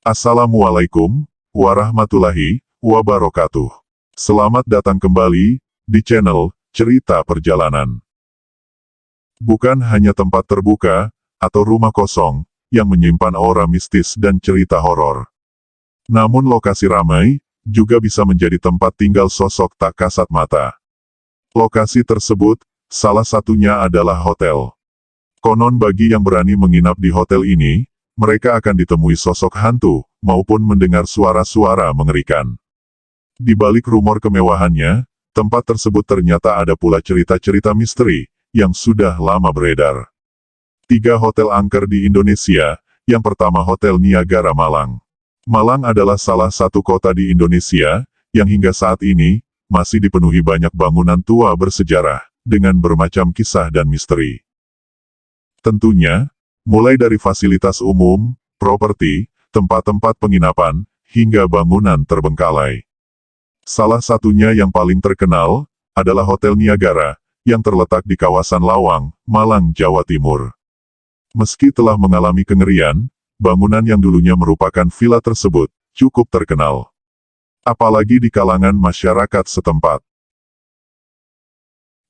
Assalamualaikum warahmatullahi wabarakatuh. Selamat datang kembali di channel Cerita Perjalanan. Bukan hanya tempat terbuka atau rumah kosong yang menyimpan aura mistis dan cerita horor. Namun lokasi ramai juga bisa menjadi tempat tinggal sosok tak kasat mata. Lokasi tersebut, salah satunya adalah hotel. Konon bagi yang berani menginap di hotel ini, mereka akan ditemui sosok hantu, maupun mendengar suara-suara mengerikan. Di balik rumor kemewahannya, tempat tersebut ternyata ada pula cerita-cerita misteri, yang sudah lama beredar. 3 hotel angker di Indonesia, yang pertama Hotel Niagara Malang. Malang adalah salah satu kota di Indonesia, yang hingga saat ini, masih dipenuhi banyak bangunan tua bersejarah, dengan bermacam kisah dan misteri. Tentunya, mulai dari fasilitas umum, properti, tempat-tempat penginapan, hingga bangunan terbengkalai. Salah satunya yang paling terkenal, adalah Hotel Niagara, yang terletak di kawasan Lawang, Malang, Jawa Timur. Meski telah mengalami kengerian, bangunan yang dulunya merupakan villa tersebut, cukup terkenal. Apalagi di kalangan masyarakat setempat.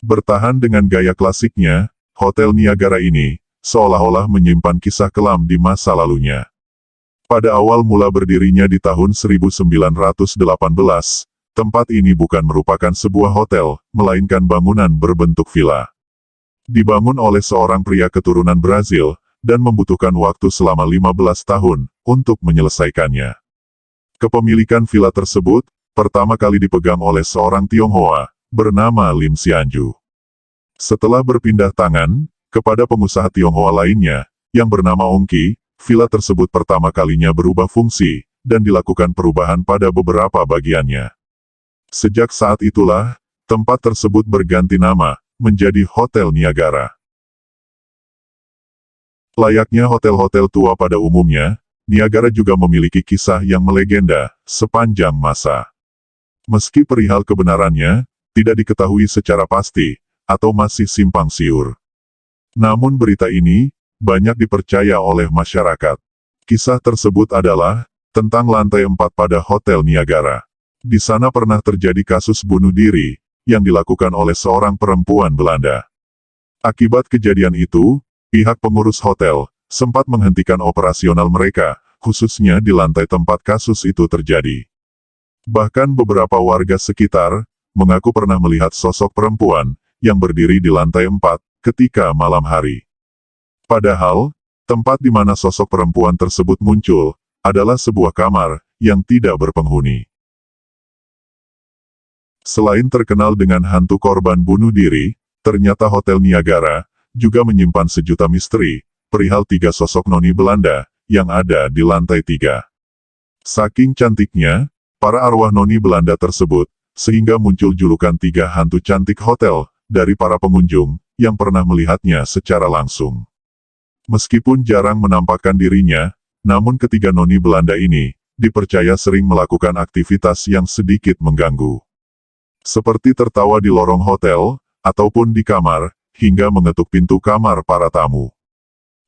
Bertahan dengan gaya klasiknya, Hotel Niagara ini, seolah-olah menyimpan kisah kelam di masa lalunya. Pada awal mula berdirinya di tahun 1918, tempat ini bukan merupakan sebuah hotel, melainkan bangunan berbentuk villa. Dibangun oleh seorang pria keturunan Brazil, dan membutuhkan waktu selama 15 tahun, untuk menyelesaikannya. Kepemilikan villa tersebut, pertama kali dipegang oleh seorang Tionghoa, bernama Lim Sianju. Setelah berpindah tangan, kepada pengusaha Tionghoa lainnya, yang bernama Ongki, villa tersebut pertama kalinya berubah fungsi, dan dilakukan perubahan pada beberapa bagiannya. Sejak saat itulah, tempat tersebut berganti nama, menjadi Hotel Niagara. Layaknya hotel-hotel tua pada umumnya, Niagara juga memiliki kisah yang melegenda, sepanjang masa. Meski perihal kebenarannya, tidak diketahui secara pasti, atau masih simpang siur. Namun berita ini, banyak dipercaya oleh masyarakat. Kisah tersebut adalah, tentang lantai 4 pada Hotel Niagara. Di sana pernah terjadi kasus bunuh diri, yang dilakukan oleh seorang perempuan Belanda. Akibat kejadian itu, pihak pengurus hotel, sempat menghentikan operasional mereka, khususnya di lantai tempat kasus itu terjadi. Bahkan beberapa warga sekitar, mengaku pernah melihat sosok perempuan, yang berdiri di lantai 4, ketika malam hari. Padahal, tempat di mana sosok perempuan tersebut muncul, adalah sebuah kamar, yang tidak berpenghuni. Selain terkenal dengan hantu korban bunuh diri, ternyata Hotel Niagara, juga menyimpan sejuta misteri, perihal 3 sosok noni Belanda, yang ada di lantai 3. Saking cantiknya, para arwah noni Belanda tersebut, sehingga muncul julukan 3 hantu cantik hotel, dari para pengunjung, yang pernah melihatnya secara langsung. Meskipun jarang menampakkan dirinya, namun ketiga noni Belanda ini, dipercaya sering melakukan aktivitas yang sedikit mengganggu. Seperti tertawa di lorong hotel, ataupun di kamar, hingga mengetuk pintu kamar para tamu.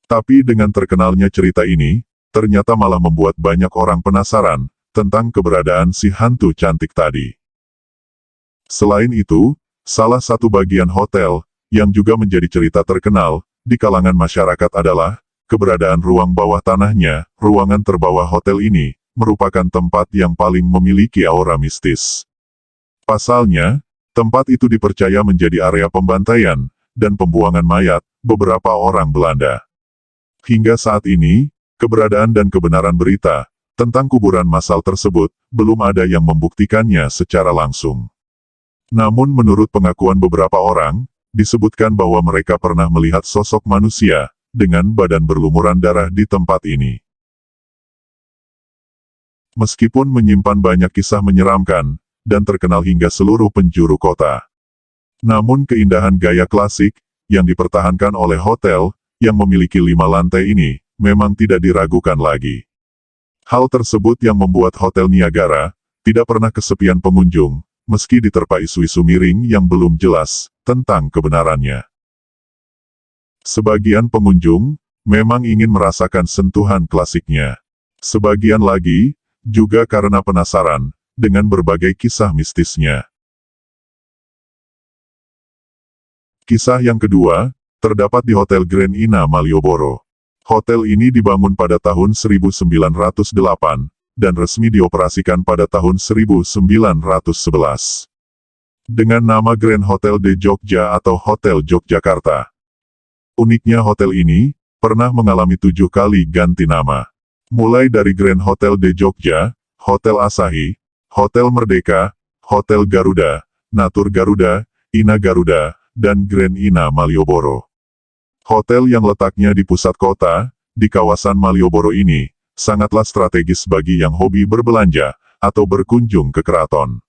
Tapi dengan terkenalnya cerita ini, ternyata malah membuat banyak orang penasaran, tentang keberadaan si hantu cantik tadi. Selain itu, salah satu bagian hotel, yang juga menjadi cerita terkenal, di kalangan masyarakat adalah, keberadaan ruang bawah tanahnya. Ruangan terbawah hotel ini, merupakan tempat yang paling memiliki aura mistis. Pasalnya, tempat itu dipercaya menjadi area pembantaian, dan pembuangan mayat, beberapa orang Belanda. Hingga saat ini, keberadaan dan kebenaran berita, tentang kuburan massal tersebut, belum ada yang membuktikannya secara langsung. Namun menurut pengakuan beberapa orang, disebutkan bahwa mereka pernah melihat sosok manusia, dengan badan berlumuran darah di tempat ini. Meskipun menyimpan banyak kisah menyeramkan, dan terkenal hingga seluruh penjuru kota. Namun keindahan gaya klasik, yang dipertahankan oleh hotel, yang memiliki 5 lantai ini, memang tidak diragukan lagi. Hal tersebut yang membuat Hotel Niagara, tidak pernah kesepian pengunjung, meski diterpa isu-isu miring yang belum jelas, tentang kebenarannya. Sebagian pengunjung, memang ingin merasakan sentuhan klasiknya. Sebagian lagi, juga karena penasaran, dengan berbagai kisah mistisnya. Kisah yang kedua, terdapat di Hotel Grand Ina Malioboro. Hotel ini dibangun pada tahun 1908, dan resmi dioperasikan pada tahun 1911. Dengan nama Grand Hotel de Jogja atau Hotel Yogyakarta. Uniknya hotel ini, pernah mengalami 7 kali ganti nama. Mulai dari Grand Hotel de Jogja, Hotel Asahi, Hotel Merdeka, Hotel Garuda, Natur Garuda, Ina Garuda, dan Grand Ina Malioboro. Hotel yang letaknya di pusat kota, di kawasan Malioboro ini, sangatlah strategis bagi yang hobi berbelanja, atau berkunjung ke keraton.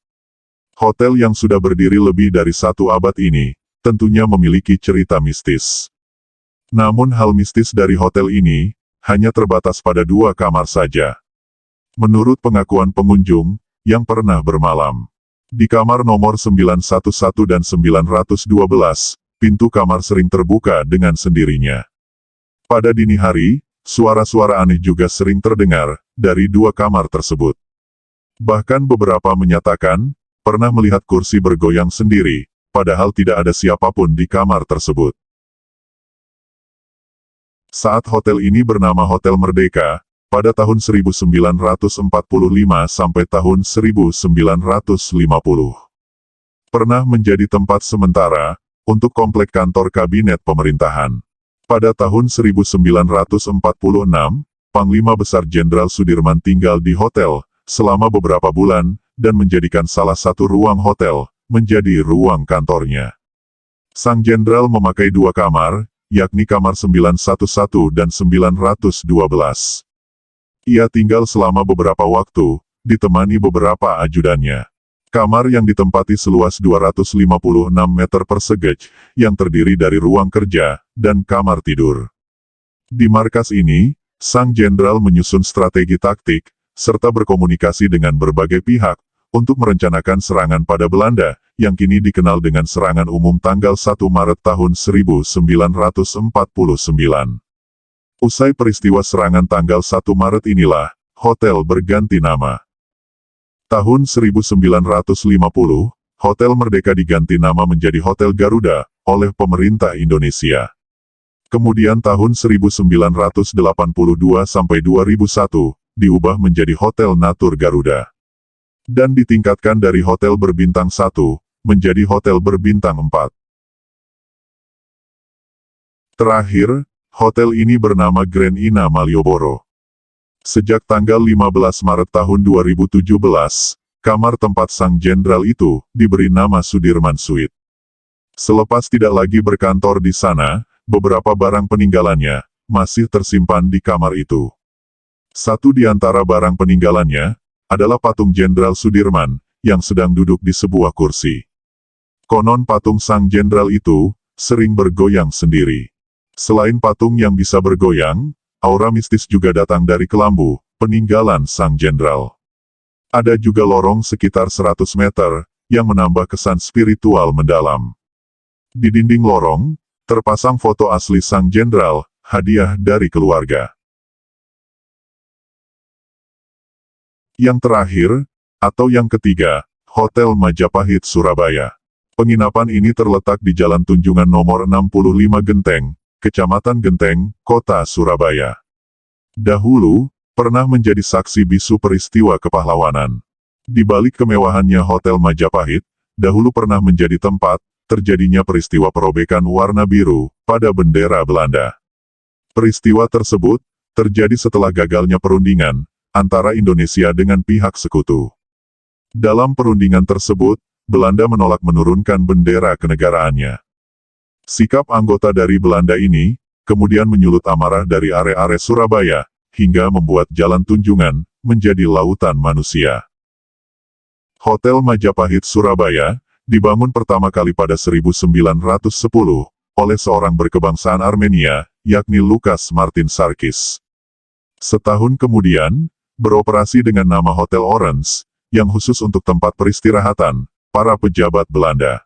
Hotel yang sudah berdiri lebih dari 1 abad ini, tentunya memiliki cerita mistis. Namun hal mistis dari hotel ini, hanya terbatas pada 2 kamar saja. Menurut pengakuan pengunjung, yang pernah bermalam. Di kamar nomor 911 dan 912, pintu kamar sering terbuka dengan sendirinya. Pada dini hari, suara-suara aneh juga sering terdengar, dari 2 kamar tersebut. Bahkan beberapa menyatakan, pernah melihat kursi bergoyang sendiri, padahal tidak ada siapapun di kamar tersebut. Saat hotel ini bernama Hotel Merdeka, pada tahun 1945 sampai tahun 1950. Pernah menjadi tempat sementara, untuk komplek kantor kabinet pemerintahan. Pada tahun 1946, Panglima Besar Jenderal Sudirman tinggal di hotel, selama beberapa bulan, dan menjadikan salah satu ruang hotel, menjadi ruang kantornya. Sang Jenderal memakai 2 kamar, yakni kamar 911 dan 912. Ia tinggal selama beberapa waktu, ditemani beberapa ajudannya. Kamar yang ditempati seluas 256 meter persegi, yang terdiri dari ruang kerja, dan kamar tidur. Di markas ini, Sang Jenderal menyusun strategi taktik, serta berkomunikasi dengan berbagai pihak, untuk merencanakan serangan pada Belanda, yang kini dikenal dengan serangan umum tanggal 1 Maret tahun 1949. Usai peristiwa serangan tanggal 1 Maret inilah, hotel berganti nama. Tahun 1950, Hotel Merdeka diganti nama menjadi Hotel Garuda, oleh pemerintah Indonesia. Kemudian tahun 1982 sampai 2001, diubah menjadi Hotel Natur Garuda. Dan ditingkatkan dari Hotel Berbintang 1, menjadi Hotel Berbintang 4. Terakhir, hotel ini bernama Grand Ina Malioboro. Sejak tanggal 15 Maret tahun 2017, kamar tempat Sang Jenderal itu, diberi nama Sudirman Suite. Selepas tidak lagi berkantor di sana, beberapa barang peninggalannya, masih tersimpan di kamar itu. Satu di antara barang peninggalannya, adalah patung Jenderal Sudirman, yang sedang duduk di sebuah kursi. Konon patung Sang Jenderal itu, sering bergoyang sendiri. Selain patung yang bisa bergoyang, aura mistis juga datang dari kelambu, peninggalan Sang Jenderal. Ada juga lorong sekitar 100 meter, yang menambah kesan spiritual mendalam. Di dinding lorong, terpasang foto asli Sang Jenderal, hadiah dari keluarga. Yang terakhir, atau yang ketiga, Hotel Majapahit Surabaya. Penginapan ini terletak di Jalan Tunjungan nomor 65 Genteng, Kecamatan Genteng, Kota Surabaya. Dahulu, pernah menjadi saksi bisu peristiwa kepahlawanan. Di balik kemewahannya Hotel Majapahit, dahulu pernah menjadi tempat, terjadinya peristiwa perobekan warna biru, pada bendera Belanda. Peristiwa tersebut, terjadi setelah gagalnya perundingan, antara Indonesia dengan pihak sekutu. Dalam perundingan tersebut, Belanda menolak menurunkan bendera kenegaraannya. Sikap anggota dari Belanda ini, kemudian menyulut amarah dari area-area Surabaya, hingga membuat Jalan Tunjungan, menjadi lautan manusia. Hotel Majapahit Surabaya, dibangun pertama kali pada 1910, oleh seorang berkebangsaan Armenia, yakni Lukas Martin Sarkis. Setahun kemudian, beroperasi dengan nama Hotel Orange, yang khusus untuk tempat peristirahatan para pejabat Belanda.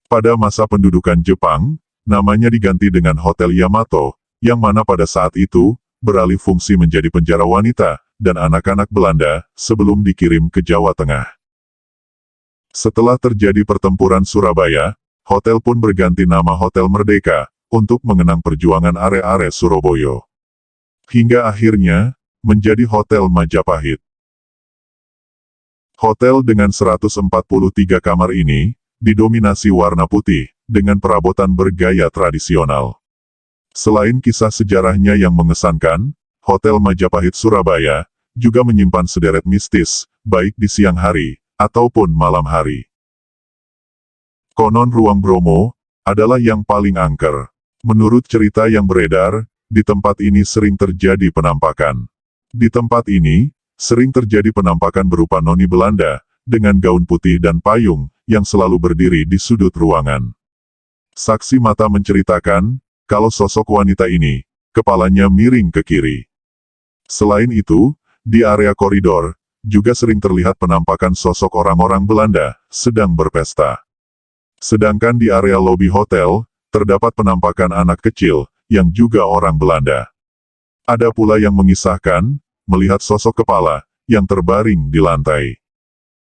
Pada masa pendudukan Jepang, namanya diganti dengan Hotel Yamato, yang mana pada saat itu, beralih fungsi menjadi penjara wanita dan anak-anak Belanda sebelum dikirim ke Jawa Tengah. Setelah terjadi pertempuran Surabaya, hotel pun berganti nama Hotel Merdeka untuk mengenang perjuangan are-are Surabaya. Hingga akhirnya menjadi Hotel Majapahit. Hotel dengan 143 kamar ini didominasi warna putih dengan perabotan bergaya tradisional. Selain kisah sejarahnya yang mengesankan, Hotel Majapahit Surabaya juga menyimpan sederet mistis, baik di siang hari ataupun malam hari. Konon ruang Bromo adalah yang paling angker. Menurut cerita yang beredar, di tempat ini sering terjadi penampakan. Di tempat ini, sering terjadi penampakan berupa noni Belanda, dengan gaun putih dan payung, yang selalu berdiri di sudut ruangan. Saksi mata menceritakan, kalau sosok wanita ini, kepalanya miring ke kiri. Selain itu, di area koridor, juga sering terlihat penampakan sosok orang-orang Belanda, sedang berpesta. Sedangkan di area lobi hotel, terdapat penampakan anak kecil, yang juga orang Belanda. Ada pula yang mengisahkan, melihat sosok kepala, yang terbaring di lantai.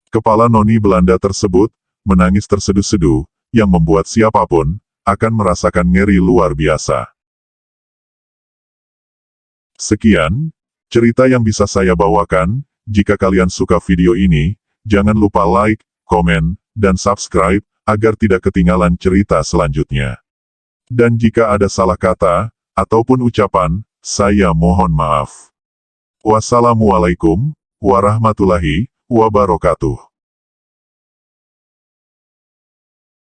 Kepala noni Belanda tersebut, menangis terseduh-seduh, yang membuat siapapun, akan merasakan ngeri luar biasa. Sekian, cerita yang bisa saya bawakan. Jika kalian suka video ini, jangan lupa like, komen, dan subscribe, agar tidak ketinggalan cerita selanjutnya. Dan jika ada salah kata, ataupun ucapan, saya mohon maaf. Wassalamualaikum warahmatullahi wabarakatuh.